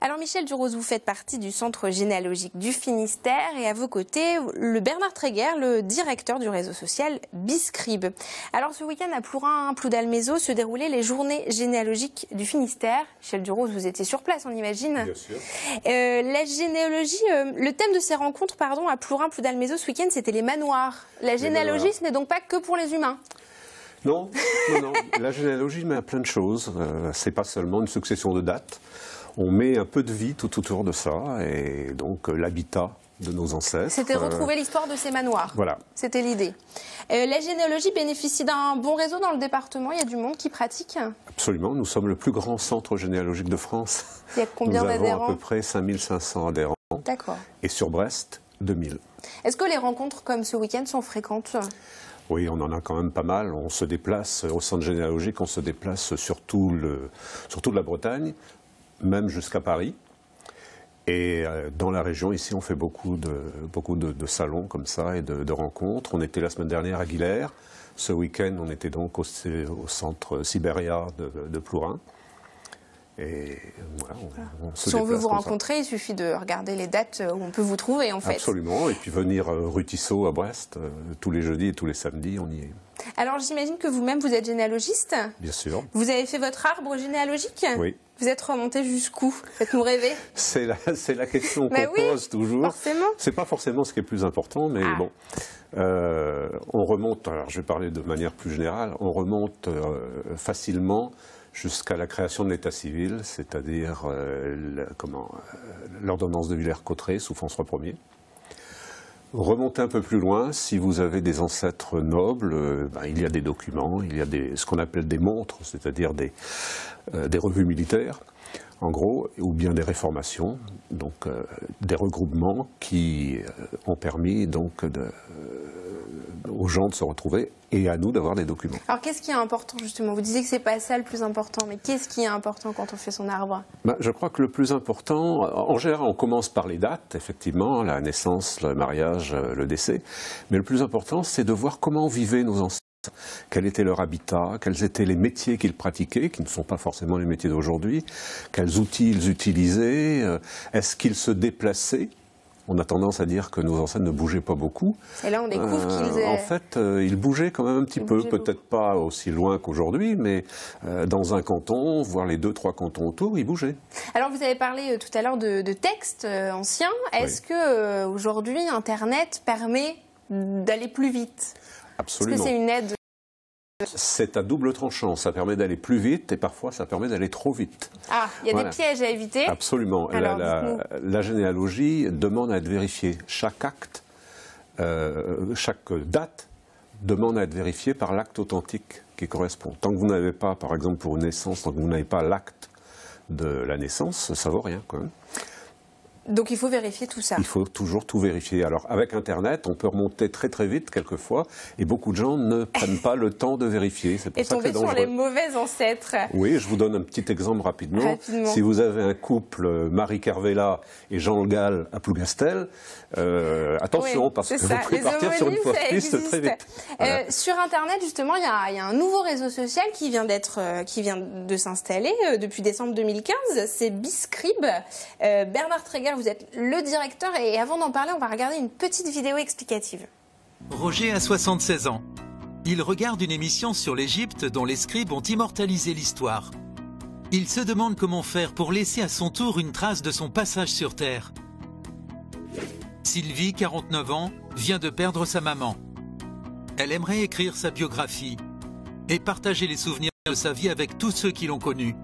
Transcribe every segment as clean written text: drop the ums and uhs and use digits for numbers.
Alors Michel Durose, vous faites partie du Centre généalogique du Finistère et à vos côtés, le Bernard Tréguer, le directeur du réseau social Biscribe. Alors ce week-end à Plourin, Ploudalmézeau, se déroulaient les journées généalogiques du Finistère. Michel Durose, vous étiez sur place, on imagine. Bien sûr. La généalogie, le thème de ces rencontres, à Plourin, Ploudalmézeau ce week-end, c'était les manoirs. La généalogie, ce n'est donc pas que pour les humains. Non. La généalogie met à plein de choses. C'est pas seulement une succession de dates. On met un peu de vie tout autour de ça, et donc l'habitat de nos ancêtres. C'était retrouver l'histoire de ces manoirs. Voilà. C'était l'idée. La généalogie bénéficie d'un bon réseau dans le département. Il y a du monde qui pratique. Absolument. Nous sommes le plus grand centre généalogique de France. Il y a combien d'adhérents? Nous avons à peu près 5500 adhérents. D'accord. Et sur Brest, 2000. Est-ce que les rencontres comme ce week-end sont fréquentes? Oui, on en a quand même pas mal. On se déplace au centre généalogique, on se déplace sur toute la Bretagne, même jusqu'à Paris. Et dans la région, ici, on fait beaucoup de salons comme ça et de rencontres. On était la semaine dernière à Guilherme. Ce week-end, on était donc au centre Sibéria de Plourin. Et voilà, on se Si on veut vous comme rencontrer, ça. Il suffit de regarder les dates où on peut vous trouver, en fait. Absolument. Et puis venir rue Tissot à Brest, tous les jeudis et tous les samedis, on y est. Alors j'imagine que vous-même, vous êtes généalogiste. Bien sûr. Vous avez fait votre arbre généalogique? Oui. Vous êtes remonté jusqu'où? Faites-nous rêver. C'est la question qu'on pose toujours. Forcément. C'est pas forcément ce qui est le plus important, mais bon. On remonte, alors je vais parler de manière plus générale, on remonte facilement jusqu'à la création de l'état civil, c'est-à-dire l'ordonnance de Villers-Cotterêts sous François Ier. Remontez un peu plus loin, si vous avez des ancêtres nobles, il y a des documents, il y a ce qu'on appelle des montres, c'est-à-dire des revues militaires, en gros, ou bien des réformations, donc des regroupements qui ont permis donc aux gens de se retrouver et à nous d'avoir des documents. Alors qu'est-ce qui est important justement? Vous disiez que c'est pas ça le plus important, mais qu'est-ce qui est important quand on fait son arbre? Je crois que le plus important, en général on commence par les dates, effectivement, la naissance, le mariage, le décès, mais le plus important c'est de voir comment vivaient nos ancêtres. Quel était leur habitat, quels étaient les métiers qu'ils pratiquaient, qui ne sont pas forcément les métiers d'aujourd'hui, quels outils ils utilisaient, est-ce qu'ils se déplaçaient? On a tendance à dire que nos ancêtres ne bougeaient pas beaucoup. Et là, on découvre qu'ils... En fait, ils bougeaient quand même un petit peu, peut-être pas aussi loin qu'aujourd'hui, mais dans un canton, voire les 2-3 cantons autour, ils bougeaient. Alors, vous avez parlé tout à l'heure de textes anciens. Est-ce que aujourd'hui, Internet permet d'aller plus vite? Absolument. Est-ce que c'est une aide? C'est à double tranchant, ça permet d'aller plus vite et parfois ça permet d'aller trop vite. Ah, il y a des pièges à éviter? Absolument. Alors, la généalogie demande à être vérifiée. Chaque acte, chaque date demande à être vérifiée par l'acte authentique qui correspond. Tant que vous n'avez pas, par exemple pour une naissance, tant que vous n'avez pas l'acte de la naissance, ça ne vaut rien quand même. Donc il faut vérifier tout ça. Il faut toujours tout vérifier. Alors avec Internet, on peut remonter très très vite quelquefois, et beaucoup de gens ne prennent pas le temps de vérifier. C'est pour ça que c'est dangereux. Et tomber sur les mauvais ancêtres. Oui, je vous donne un petit exemple rapidement. Si vous avez un couple, Marie Carvela et Jean Le Gall à Plougastel, attention, parce que vous pouvez partir sur une fausse piste très vite. Voilà. Sur Internet, justement, il y a un nouveau réseau social qui vient de s'installer depuis décembre 2015. C'est Biscribe. Bernard Tréguer, vous êtes le directeur, et avant d'en parler, on va regarder une petite vidéo explicative. Roger a 76 ans. Il regarde une émission sur l'Égypte dont les scribes ont immortalisé l'histoire. Il se demande comment faire pour laisser à son tour une trace de son passage sur Terre. Sylvie, 49 ans, vient de perdre sa maman. Elle aimerait écrire sa biographie et partager les souvenirs de sa vie avec tous ceux qui l'ont connue.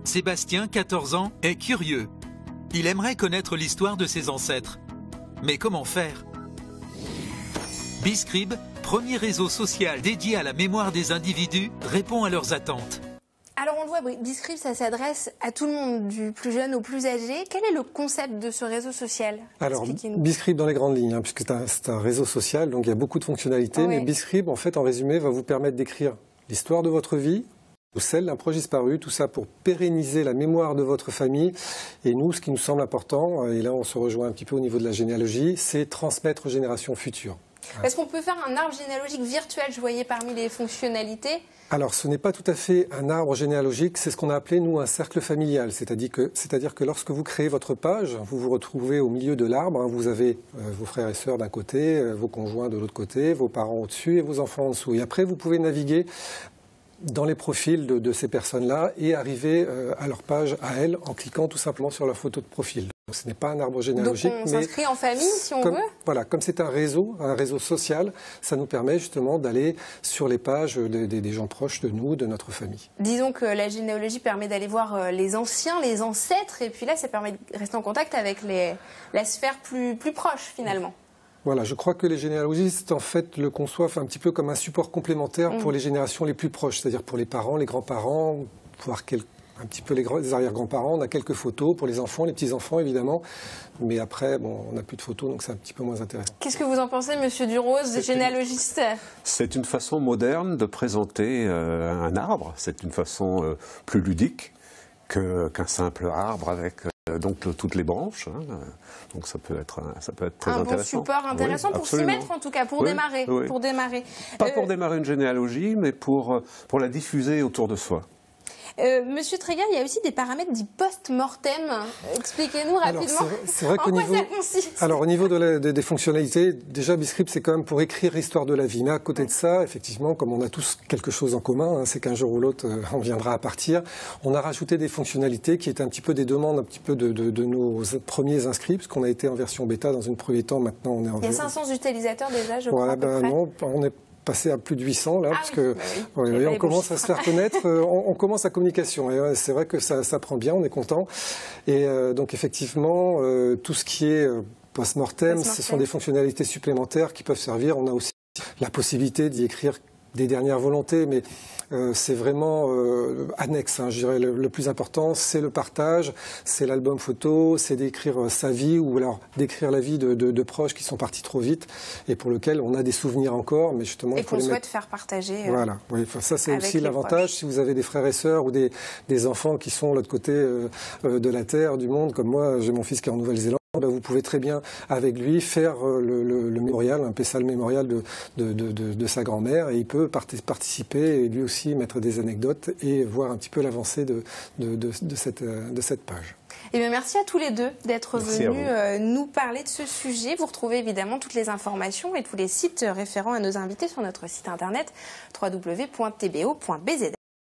Sébastien, 14 ans, est curieux. Il aimerait connaître l'histoire de ses ancêtres. Mais comment faire? Biscribe, premier réseau social dédié à la mémoire des individus, répond à leurs attentes. Alors on le voit, Biscribe, ça s'adresse à tout le monde, du plus jeune au plus âgé. Quel est le concept de ce réseau social? Alors Biscribe dans les grandes lignes, puisque c'est un réseau social, donc il y a beaucoup de fonctionnalités, mais Biscribe, en fait, en résumé, va vous permettre d'écrire l'histoire de votre vie, ou celle d'un proche disparu, tout ça pour pérenniser la mémoire de votre famille. Et nous, ce qui nous semble important, et là on se rejoint un petit peu au niveau de la généalogie, c'est transmettre aux générations futures. Est-ce qu'on peut faire un arbre généalogique virtuel, je voyais parmi les fonctionnalités? Alors, ce n'est pas tout à fait un arbre généalogique, c'est ce qu'on a appelé, nous, un cercle familial. C'est-à-dire que lorsque vous créez votre page, vous vous retrouvez au milieu de l'arbre. Hein, vous avez vos frères et sœurs d'un côté, vos conjoints de l'autre côté, vos parents au-dessus et vos enfants en dessous. Et après, vous pouvez naviguer dans les profils de ces personnes-là et arriver à leur page, à elles, en cliquant tout simplement sur leur photo de profil. Donc, ce n'est pas un arbre généalogique. Donc on s'inscrit en famille si on veut. Voilà, comme c'est un réseau social, ça nous permet justement d'aller sur les pages des gens proches de nous, de notre famille. Disons que la généalogie permet d'aller voir les anciens, les ancêtres, et puis là ça permet de rester en contact avec la sphère plus proche finalement. Voilà, je crois que les généalogistes, en fait, le conçoivent un petit peu comme un support complémentaire pour les générations les plus proches, c'est-à-dire pour les parents, les grands-parents, voire un petit peu les arrière-grands-parents. On a quelques photos pour les enfants, les petits-enfants, évidemment. Mais après, bon, on n'a plus de photos, donc c'est un petit peu moins intéressant. Qu'est-ce que vous en pensez, Monsieur Durose, généalogiste? C'est une façon moderne de présenter un arbre. C'est une façon plus ludique qu'un simple arbre avec... donc toutes les branches, hein. Donc ça peut être très intéressant. Un bon support intéressant pour s'y mettre en tout cas, pour démarrer. Oui. Pour démarrer. Pas pour démarrer une généalogie, mais pour la diffuser autour de soi. Monsieur Tréguer, il y a aussi des paramètres dits post-mortem. Expliquez-nous rapidement. C'est vrai qu'au niveau, au niveau des fonctionnalités, déjà BizScript c'est quand même pour écrire l'histoire de la vie. Mais à côté de ça, effectivement, comme on a tous quelque chose en commun, hein, c'est qu'un jour ou l'autre on viendra à partir, on a rajouté des fonctionnalités qui étaient un petit peu des demandes un petit peu de nos premiers inscrits, parce qu'on a été en version bêta dans un premier temps. Maintenant on est en... Il y a 500 utilisateurs déjà, je crois. Voilà, non, on est passé à plus de 800 là, parce que on commence à se faire connaître, on commence la communication. Et c'est vrai que ça prend bien, on est content. Et donc effectivement, tout ce qui est post-mortem, ce sont des fonctionnalités supplémentaires qui peuvent servir. On a aussi la possibilité d'y écrire des dernières volontés, mais c'est vraiment annexe. Hein, je dirais le plus important, c'est le partage, c'est l'album photo, c'est d'écrire sa vie ou alors d'écrire la vie de proches qui sont partis trop vite et pour lesquels on a des souvenirs encore, mais justement... Et qu'on souhaite faire partager. Voilà, oui, enfin, ça c'est aussi l'avantage. Si vous avez des frères et sœurs ou des enfants qui sont de l'autre côté de la Terre, du monde, comme moi, j'ai mon fils qui est en Nouvelle-Zélande, vous pouvez très bien, avec lui, faire le mémorial, un PESAL mémorial de sa grand-mère, et il peut participer et lui aussi mettre des anecdotes et voir un petit peu l'avancée de cette page. Eh bien, merci à tous les deux d'être venus nous parler de ce sujet. Vous retrouvez évidemment toutes les informations et tous les sites référents à nos invités sur notre site internet www.tbo.bz.